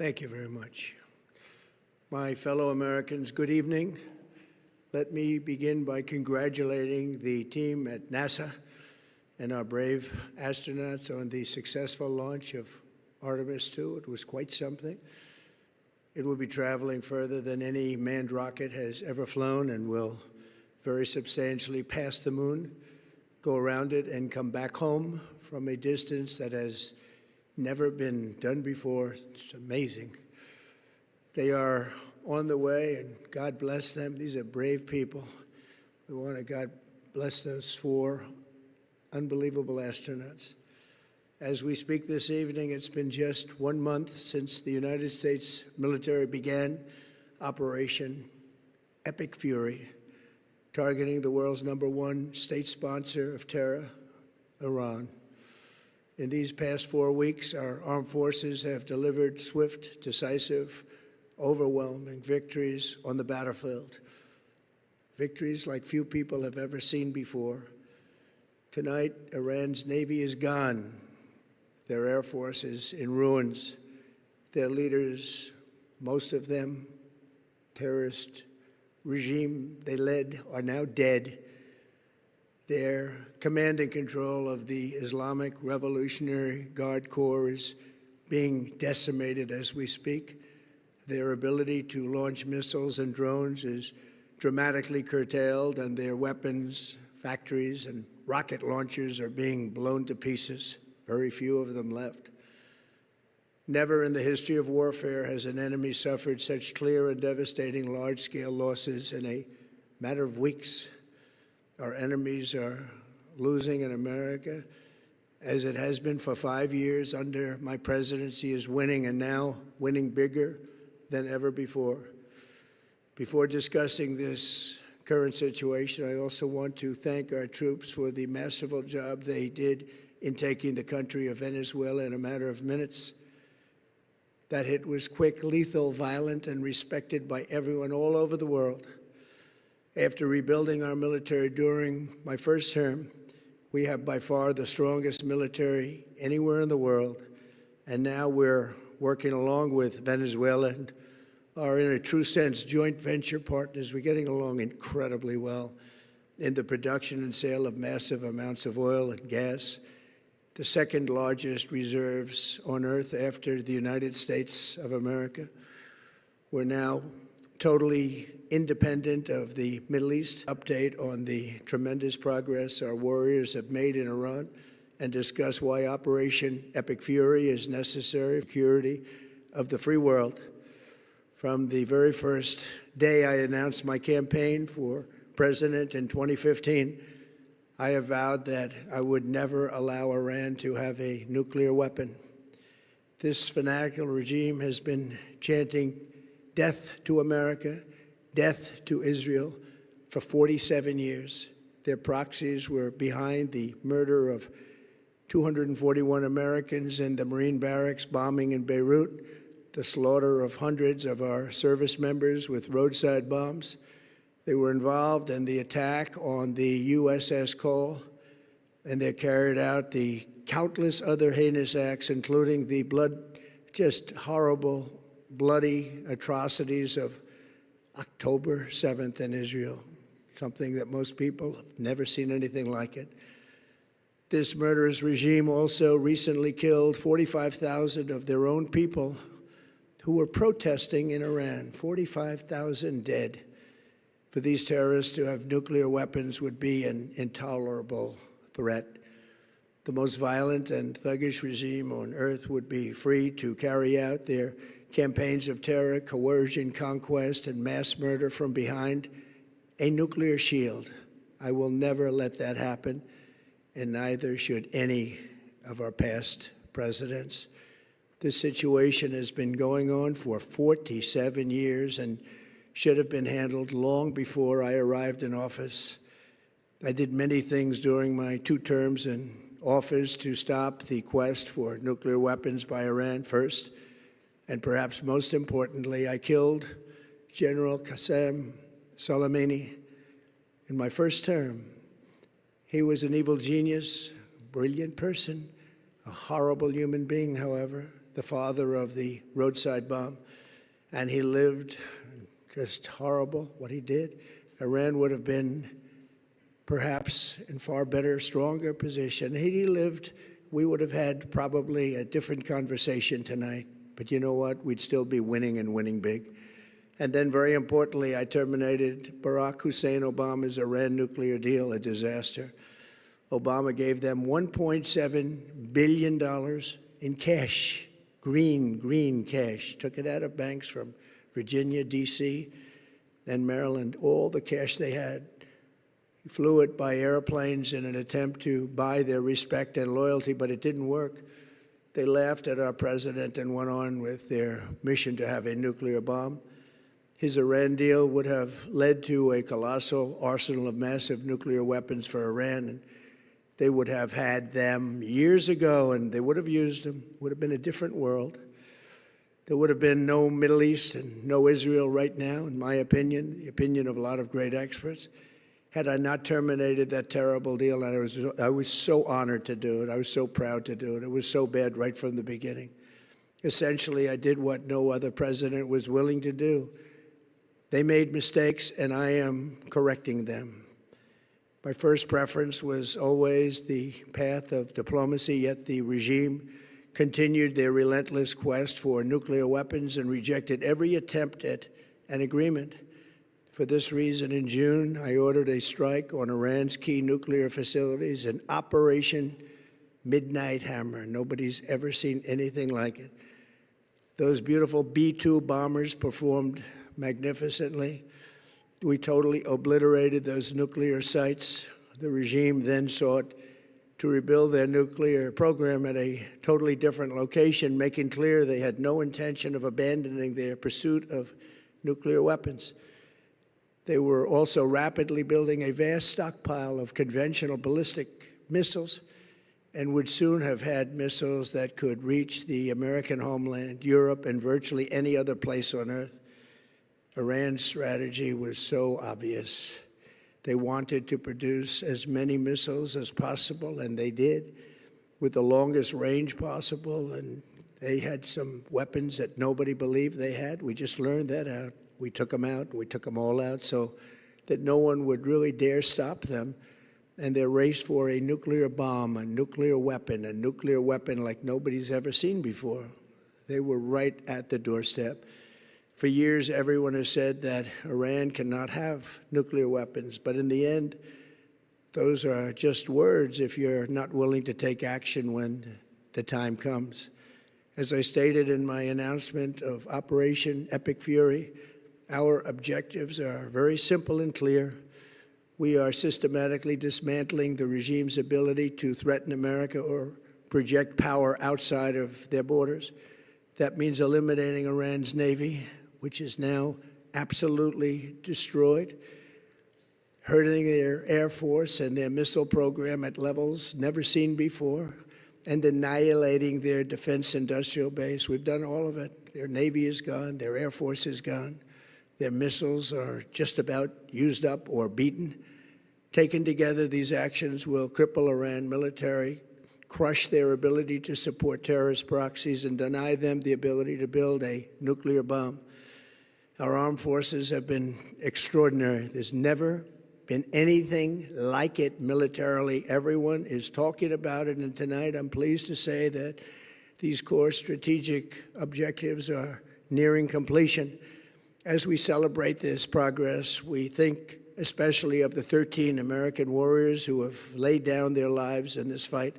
Thank you very much. My fellow Americans, good evening. Let me begin by congratulating the team at NASA and our brave astronauts on the successful launch of Artemis II. It was quite something. It will be traveling further than any manned rocket has ever flown and will very substantially pass the moon, go around it, and come back home from a distance that has never been done before. It's amazing. They are on the way, and God bless them. These are brave people. We want to God bless those 4 unbelievable astronauts. As we speak this evening, it's been just 1 month since the United States military began Operation Epic Fury, targeting the world's #1 state sponsor of terror, Iran. In these past 4 weeks, our armed forces have delivered swift, decisive, overwhelming victories on the battlefield, victories like few people have ever seen before. Tonight, Iran's Navy is gone. Their Air Force is in ruins. Their leaders, most of them terrorist regime they led, are now dead. Their command and control of the Islamic Revolutionary Guard Corps is being decimated as we speak. Their ability to launch missiles and drones is dramatically curtailed, and their weapons, factories, and rocket launchers are being blown to pieces. Very few of them left. Never in the history of warfare has an enemy suffered such clear and devastating large-scale losses in a matter of weeks. Our enemies are losing in America, as it has been for 5 years under my presidency, is winning, and now winning bigger than ever before. Before discussing this current situation, I also want to thank our troops for the masterful job they did in taking the country of Venezuela in a matter of minutes. That hit was quick, lethal, violent, and respected by everyone all over the world. After rebuilding our military during my first term, we have by far the strongest military anywhere in the world. And now we're working along with Venezuela and are, in a true sense, joint venture partners. We're getting along incredibly well in the production and sale of massive amounts of oil and gas, the second largest reserves on Earth after the United States of America. We're now totally independent of the Middle East. Update on the tremendous progress our warriors have made in Iran and discuss why Operation Epic Fury is necessary for the security of the free world. From the very first day I announced my campaign for president in 2015, I have vowed that I would never allow Iran to have a nuclear weapon. This fanatical regime has been chanting death to America, death to Israel for 47 years. Their proxies were behind the murder of 241 Americans in the Marine barracks bombing in Beirut, the slaughter of hundreds of our service members with roadside bombs. They were involved in the attack on the USS Cole, and they carried out the countless other heinous acts, including the just horrible, bloody atrocities of October 7th in Israel, something that most people have never seen anything like it. This murderous regime also recently killed 45,000 of their own people who were protesting in Iran. 45,000 dead. For these terrorists to have nuclear weapons would be an intolerable threat. The most violent and thuggish regime on earth would be free to carry out their campaigns of terror, coercion, conquest, and mass murder from behind a nuclear shield. I will never let that happen, and neither should any of our past presidents. This situation has been going on for 47 years and should have been handled long before I arrived in office. I did many things during my 2 terms in office to stop the quest for nuclear weapons by Iran first, and perhaps most importantly, I killed General Qasem Soleimani in my first term. He was an evil genius, brilliant person, a horrible human being, however. the father of the roadside bomb, and he lived. Just horrible what he did. Iran would have been perhaps in far better, stronger position. Had he lived, we would have had probably a different conversation tonight. But you know what? We'd still be winning and winning big. And then, very importantly, I terminated Barack Hussein Obama's Iran nuclear deal, a disaster. Obama gave them $1.7 billion in cash, green cash, took it out of banks from Virginia, D.C., and Maryland, all the cash they had. He flew it by airplanes in an attempt to buy their respect and loyalty, but it didn't work. They laughed at our president and went on with their mission to have a nuclear bomb. His Iran deal would have led to a colossal arsenal of massive nuclear weapons for Iran, and they would have had them years ago, and they would have used them. It would have been a different world. There would have been no Middle East and no Israel right now, in my opinion, the opinion of a lot of great experts, had I not terminated that terrible deal. And I was so honored to do it. I was so proud to do it. It was so bad right from the beginning. Essentially, I did what no other president was willing to do. They made mistakes, and I am correcting them. My first preference was always the path of diplomacy, yet the regime continued their relentless quest for nuclear weapons and rejected every attempt at an agreement. For this reason, in June, I ordered a strike on Iran's key nuclear facilities, an Operation Midnight Hammer. Nobody's ever seen anything like it. Those beautiful B-2 bombers performed magnificently. We totally obliterated those nuclear sites. The regime then sought to rebuild their nuclear program at a totally different location, making clear they had no intention of abandoning their pursuit of nuclear weapons. They were also rapidly building a vast stockpile of conventional ballistic missiles and would soon have had missiles that could reach the American homeland, Europe, and virtually any other place on Earth. Iran's strategy was so obvious. They wanted to produce as many missiles as possible, and they did, with the longest range possible. And they had some weapons that nobody believed they had. We just learned that out. We took them out. We took them all out so that no one would really dare stop them. And their race for a nuclear bomb, a nuclear weapon like nobody's ever seen before. They were right at the doorstep. For years, everyone has said that Iran cannot have nuclear weapons, but in the end, those are just words if you're not willing to take action when the time comes. As I stated in my announcement of Operation Epic Fury, our objectives are very simple and clear. We are systematically dismantling the regime's ability to threaten America or project power outside of their borders. That means eliminating Iran's Navy, which is now absolutely destroyed, hurting their Air Force and their missile program at levels never seen before, and annihilating their defense industrial base. We've done all of it. Their Navy is gone. Their Air Force is gone. Their missiles are just about used up or beaten. Taken together, these actions will cripple Iran military, crush their ability to support terrorist proxies, and deny them the ability to build a nuclear bomb. Our armed forces have been extraordinary. There's never been anything like it militarily. Everyone is talking about it, and tonight I'm pleased to say that these core strategic objectives are nearing completion. As we celebrate this progress, we think especially of the 13 American warriors who have laid down their lives in this fight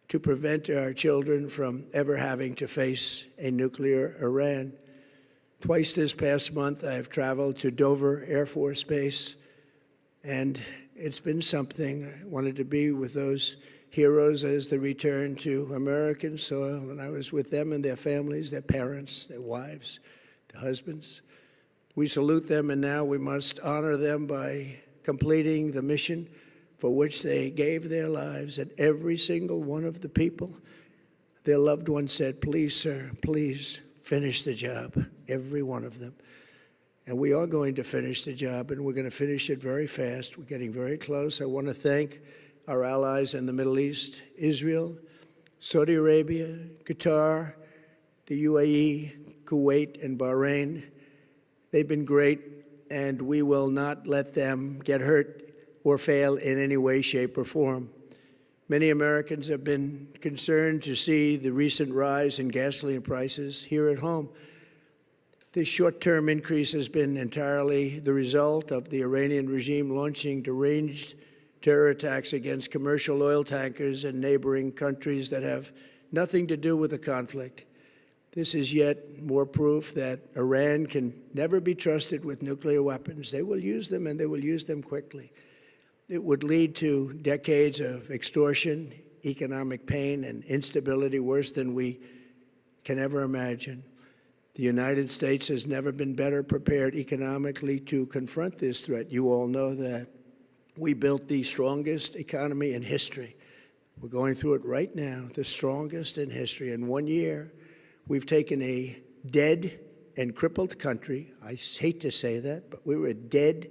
to prevent our children from ever having to face a nuclear Iran. Twice this past month, I have traveled to Dover Air Force Base, and it's been something. I wanted to be with those heroes as they return to American soil, and I was with them and their families, their parents, their wives, their husbands. We salute them, and now we must honor them by completing the mission for which they gave their lives. And every single one of the people, their loved ones said, "Please, sir, please finish the job," every one of them. And we are going to finish the job, and we're going to finish it very fast. We're getting very close. I want to thank our allies in the Middle East, Israel, Saudi Arabia, Qatar, the UAE, Kuwait, and Bahrain. They've been great, and we will not let them get hurt or fail in any way, shape, or form. Many Americans have been concerned to see the recent rise in gasoline prices here at home. This short-term increase has been entirely the result of the Iranian regime launching deranged terror attacks against commercial oil tankers in neighboring countries that have nothing to do with the conflict. This is yet more proof that Iran can never be trusted with nuclear weapons. They will use them, and they will use them quickly. It would lead to decades of extortion, economic pain, and instability worse than we can ever imagine. The United States has never been better prepared economically to confront this threat. You all know that. We built the strongest economy in history. We're going through it right now, the strongest in history. In 1 year, we've taken a dead and crippled country. I hate to say that, but we were a dead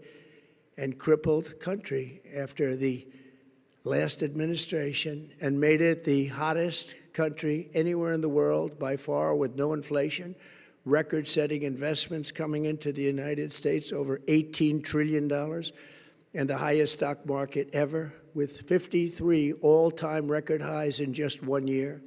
and crippled country after the last administration and made it the hottest country anywhere in the world by far, with no inflation, record-setting investments coming into the United States, over $18 trillion, and the highest stock market ever, with 53 all-time record highs in just 1 year.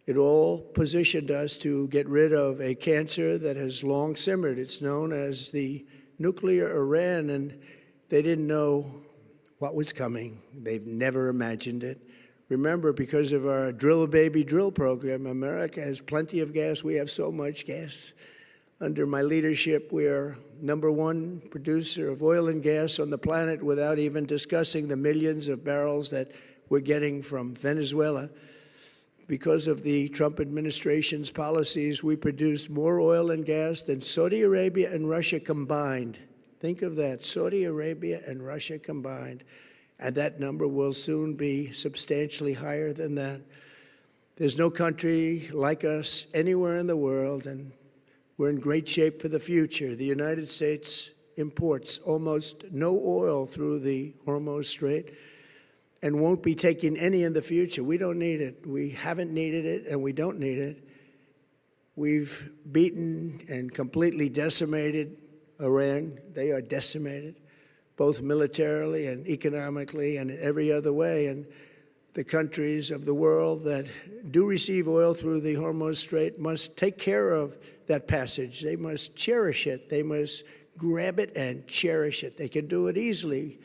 It all positioned us to get rid of a cancer that has long simmered. It's known as the nuclear Iran, and they didn't know what was coming. They've never imagined it. Remember, because of our Drill Baby Drill program, America has plenty of gas. We have so much gas. Under my leadership, we are #1 producer of oil and gas on the planet, without even discussing the millions of barrels that we're getting from Venezuela. Because of the Trump administration's policies, we produce more oil and gas than Saudi Arabia and Russia combined. Think of that, Saudi Arabia and Russia combined. And that number will soon be substantially higher than that. There's no country like us anywhere in the world, and we're in great shape for the future. The United States imports almost no oil through the Hormuz Strait and won't be taking any in the future. We don't need it. We haven't needed it, and we don't need it. We've beaten and completely decimated Iran. They are decimated, both militarily and economically and in every other way. And the countries of the world that do receive oil through the Hormuz Strait must take care of that passage. They must cherish it. They must grab it and cherish it. They can do it easily.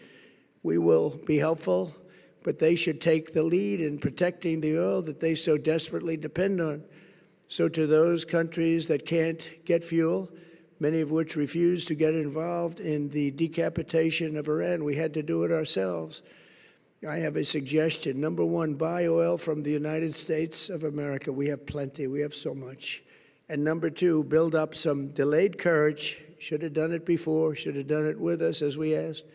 We will be helpful, but they should take the lead in protecting the oil that they so desperately depend on. So to those countries that can't get fuel, many of which refuse to get involved in the decapitation of Iran, we had to do it ourselves. I have a suggestion. #1, buy oil from the United States of America. We have plenty. We have so much. And #2, build up some delayed courage. Should have done it before. Should have done it with us, as we asked.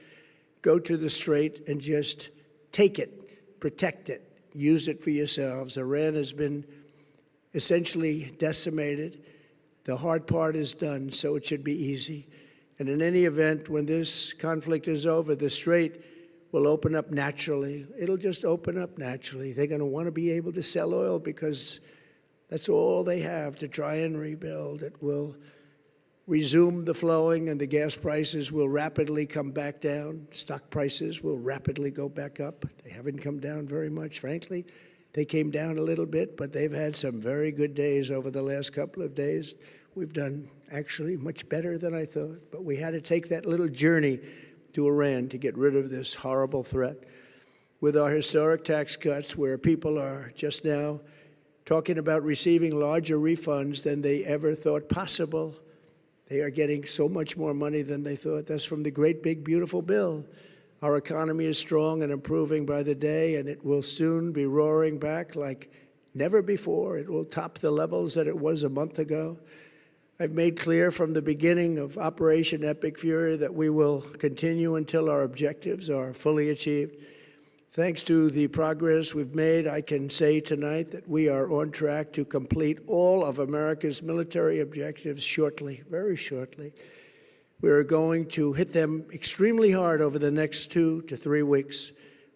Go to the Strait and just take it, protect it, use it for yourselves. Iran has been essentially decimated. The hard part is done, so it should be easy. And in any event, when this conflict is over, the Strait will open up naturally. It'll just open up naturally. They're going to want to be able to sell oil because that's all they have to try and rebuild. It will resume the flowing, and the gas prices will rapidly come back down. Stock prices will rapidly go back up. They haven't come down very much, frankly. They came down a little bit, but they've had some very good days over the last couple of days. We've done actually much better than I thought, but we had to take that little journey to Iran to get rid of this horrible threat. With our historic tax cuts, where people are just now talking about receiving larger refunds than they ever thought possible, they are getting so much more money than they thought. That's from the great, big, beautiful bill. Our economy is strong and improving by the day, and it will soon be roaring back like never before. It will top the levels that it was a month ago. I've made clear from the beginning of Operation Epic Fury that we will continue until our objectives are fully achieved. Thanks to the progress we've made, I can say tonight that we are on track to complete all of America's military objectives shortly, very shortly. We're going to hit them extremely hard over the next 2 to 3 weeks.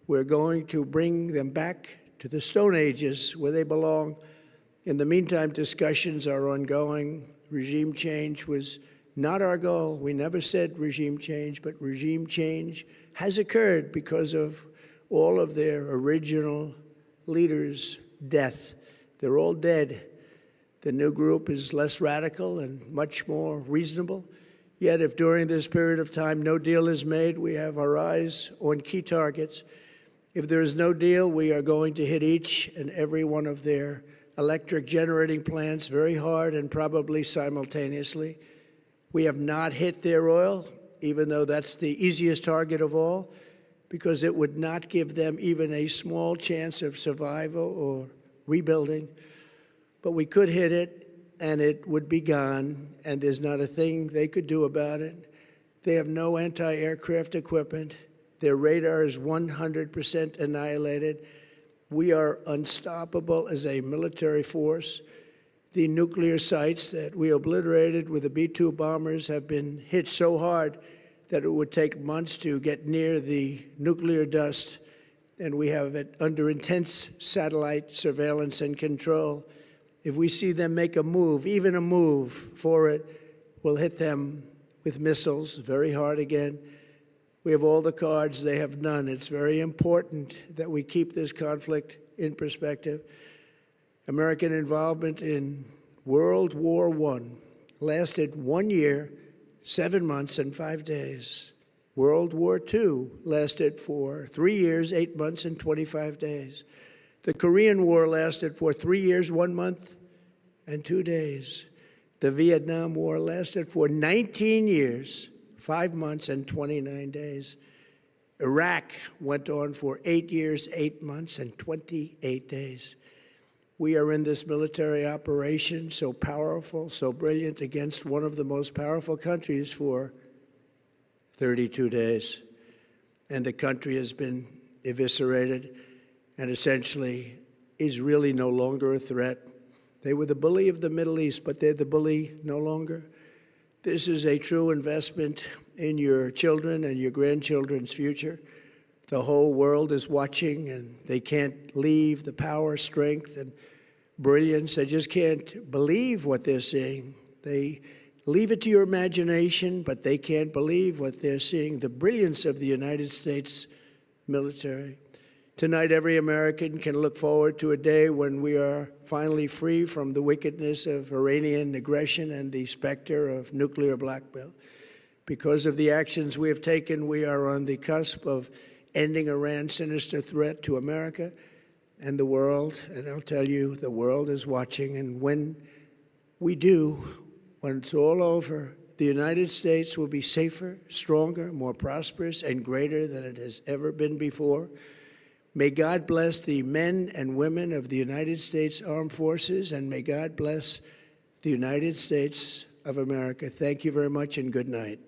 We're going to bring them back to the Stone Ages where they belong. In the meantime, discussions are ongoing. Regime change was not our goal. We never said regime change, but regime change has occurred because of all of their original leaders' death. They're all dead. The new group is less radical and much more reasonable. Yet if during this period of time no deal is made, we have our eyes on key targets. If there is no deal, we are going to hit each and every one of their electric generating plants very hard and probably simultaneously. We have not hit their oil, even though that's the easiest target of all, because it would not give them even a small chance of survival or rebuilding. But we could hit it, and it would be gone, and there's not a thing they could do about it. They have no anti-aircraft equipment. Their radar is 100% annihilated. We are unstoppable as a military force. The nuclear sites that we obliterated with the B-2 bombers have been hit so hard that it would take months to get near the nuclear dust, and we have it under intense satellite surveillance and control. If we see them make a move, even a move for it, we'll hit them with missiles very hard again. We have all the cards, they have none. It's very important that we keep this conflict in perspective. American involvement in World War I lasted 1 year, 7 months, and 5 days. World War II lasted for 3 years, 8 months, and 25 days. The Korean War lasted for 3 years, 1 month, and 2 days. The Vietnam War lasted for 19 years, 5 months, and 29 days. Iraq went on for 8 years, 8 months, and 28 days. We are in this military operation, so powerful, so brilliant, against one of the most powerful countries for 32 days. And the country has been eviscerated and essentially is really no longer a threat. They were the bully of the Middle East, but they're the bully no longer. This is a true investment in your children and your grandchildren's future. The whole world is watching, and they can't leave the power, strength, and brilliance. They just can't believe what they're seeing. They leave it to your imagination, but they can't believe what they're seeing, the brilliance of the United States military. Tonight, every American can look forward to a day when we are finally free from the wickedness of Iranian aggression and the specter of nuclear blackmail. Because of the actions we have taken, we are on the cusp of ending Iran's sinister threat to America and the world. And I'll tell you, the world is watching. And when we do, when it's all over, the United States will be safer, stronger, more prosperous, and greater than it has ever been before. May God bless the men and women of the United States Armed Forces, and may God bless the United States of America. Thank you very much, and good night.